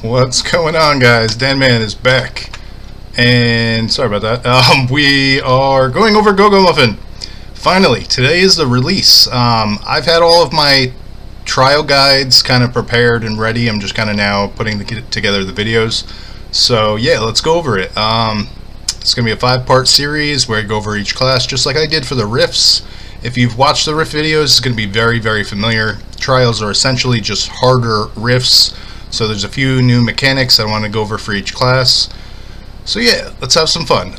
What's going on, guys? Dan Man is back, and sorry about that. We are going over Go-Go Muffin. Finally, today is the release. I've had all of my trial guides kind of prepared and ready. I'm just kind of now putting together the videos. So yeah, let's go over it. It's going to be a 5-part series where I go over each class, just like I did for the riffs. If you've watched the riff videos, it's going to be very, very familiar. Trials are essentially just harder riffs. So there's a few new mechanics I want to go over for each class. So yeah, let's have some fun.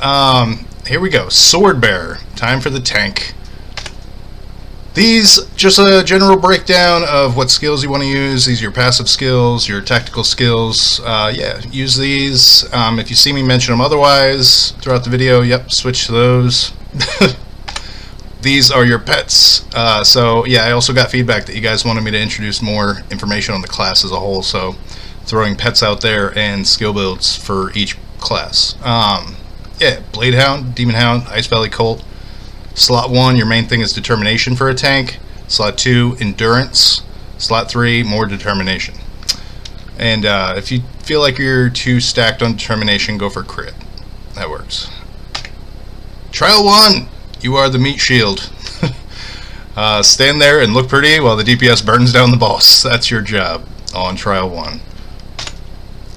Here we go. Sword Bearer. Time for the tank. These, just a general breakdown of what skills you want to use. These are your passive skills, your tactical skills. Yeah, use these. If you see me mention them otherwise throughout the video, yep, switch to those. These are your pets. So yeah, I also got feedback that you guys wanted me to introduce more information on the class as a whole, so throwing pets out there and skill builds for each class. Yeah, Blade Hound, Demon Hound, Ice Valley Colt. Slot 1, your main thing is determination for a tank. Slot 2, endurance. Slot 3, more determination. And if you feel like you're too stacked on determination, go for crit. That works. Trial 1, you are the meat shield. Stand there and look pretty while the DPS burns down the boss. That's your job on Trial 1.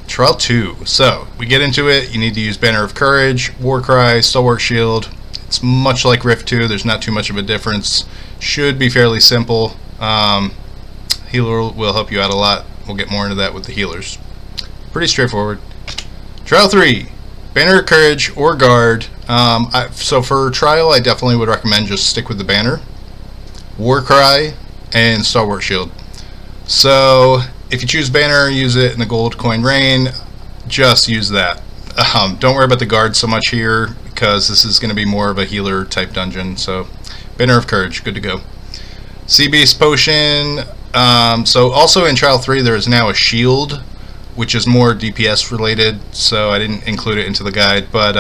Trial 2. So, we get into it. You need to use Banner of Courage, Warcry, Stalwart Shield. It's much like Rift 2. There's not too much of a difference. Should be fairly simple. Healer will help you out a lot. We'll get more into that with the healers. Pretty straightforward. Trial 3. Banner of Courage or Guard. So for Trial, I definitely would recommend just stick with the Banner, Warcry, and Stalwart Shield. So if you choose Banner, use it in the Gold Coin Rain. Just use that. Don't worry about the Guard so much here, because this is going to be more of a healer type dungeon. So Banner of Courage, good to go. Sea Beast Potion. So also in Trial 3 there is now a shield, which is more DPS related, so I didn't include it into the guide, but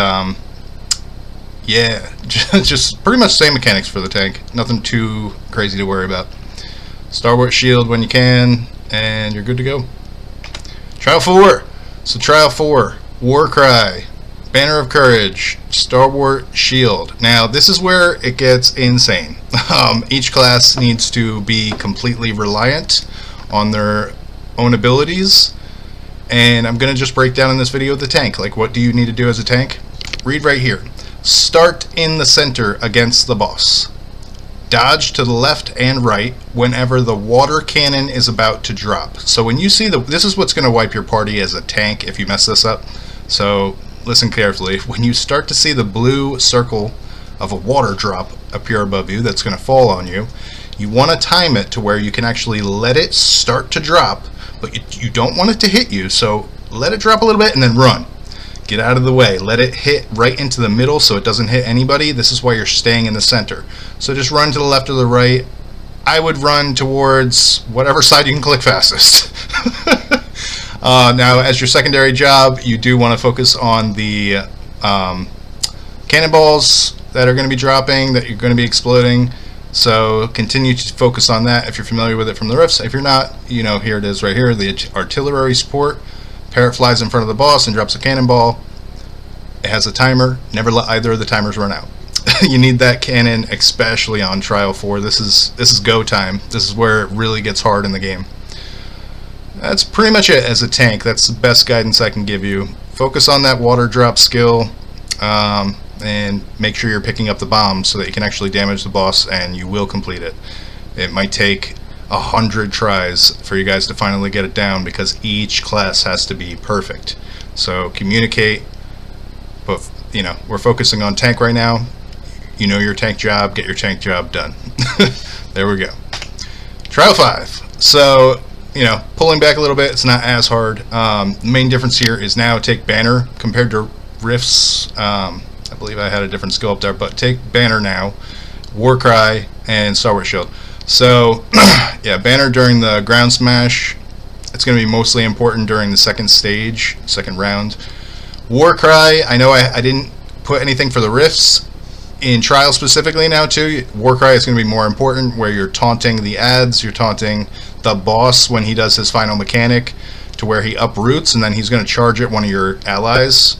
yeah, just pretty much same mechanics for the tank. Nothing too crazy to worry about. Stalwart Shield when you can, and you're good to go. Trial 4. So Trial 4, Warcry, Banner of Courage, Stalwart Shield. Now this is where it gets insane. Each class needs to be completely reliant on their own abilities, and I'm going to just break down in this video the tank. Like, what do you need to do as a tank? Read right here. Start in the center against the boss. Dodge to the left and right whenever the water cannon is about to drop. So when you see this is what's going to wipe your party as a tank if you mess this up. So listen carefully. When you start to see the blue circle of a water drop appear above you that's going to fall on you, you want to time it to where you can actually let it start to drop, but you don't want it to hit you, so let it drop a little bit and then run. Get out of the way. Let it hit right into the middle so it doesn't hit anybody. This is why you're staying in the center. So just run to the left or the right. I would run towards whatever side you can click fastest. Now, as your secondary job, you do want to focus on the cannonballs that are going to be dropping, that you're going to be exploding. So continue to focus on that if you're familiar with it from the riffs. If you're not, you know, here it is right here, the artillery support. Parrot flies in front of the boss and drops a cannonball. It has a timer. Never let either of the timers run out. You need that cannon, especially on Trial 4. This is go time. This is where it really gets hard in the game. That's pretty much it as a tank. That's the best guidance I can give you. Focus on that water drop skill, and make sure you're picking up the bombs so that you can actually damage the boss, and you will complete it. It might take 100 tries for you guys to finally get it down, because each class has to be perfect. So communicate, but you know, we're focusing on tank right now. You know your tank job, get your tank job done. There we go. Trial 5. So, you know, pulling back a little bit, it's not as hard. The main difference here is now take Banner compared to Rifts. I believe I had a different skill up there, but take Banner now, Warcry, and Stalwart Shield. So, yeah, Banner during the ground smash, it's going to be mostly important during the second stage, second round. Warcry, I know I didn't put anything for the rifts. In Trial specifically now too, Warcry is going to be more important, where you're taunting the ads, you're taunting the boss when he does his final mechanic to where he uproots and then he's going to charge at one of your allies.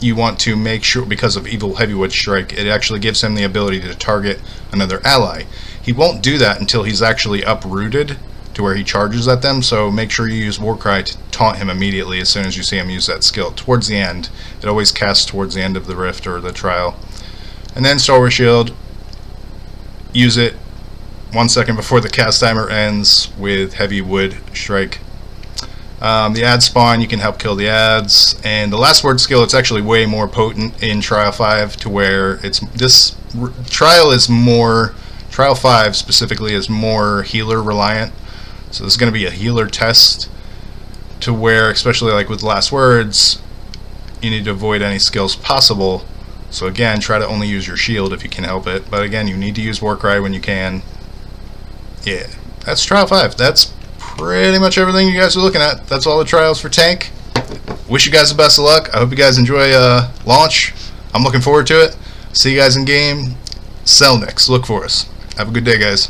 You want to make sure, because of Evil Heavyweight Strike, it actually gives him the ability to target another ally. He won't do that until he's actually uprooted to where he charges at them, so make sure you use Warcry to taunt him immediately as soon as you see him use that skill. Towards the end. It always casts towards the end of the Rift or the Trial. And then Star Wars Shield. Use it 1 second before the cast timer ends with Heavy Wood Strike. The ad spawn, you can help kill the ads, and the last word skill, it's actually way more potent in Trial 5 to where Trial 5 specifically is more healer reliant, so this is going to be a healer test to where, especially like with last words, you need to avoid any skills possible. So again, try to only use your shield if you can help it, but again, you need to use Warcry when you can. Yeah, that's Trial 5. That's pretty much everything you guys are looking at. That's all the trials for tank. Wish you guys the best of luck. I hope you guys enjoy launch. I'm looking forward to it. See you guys in game. Cell next. Look for us. Have a good day, guys.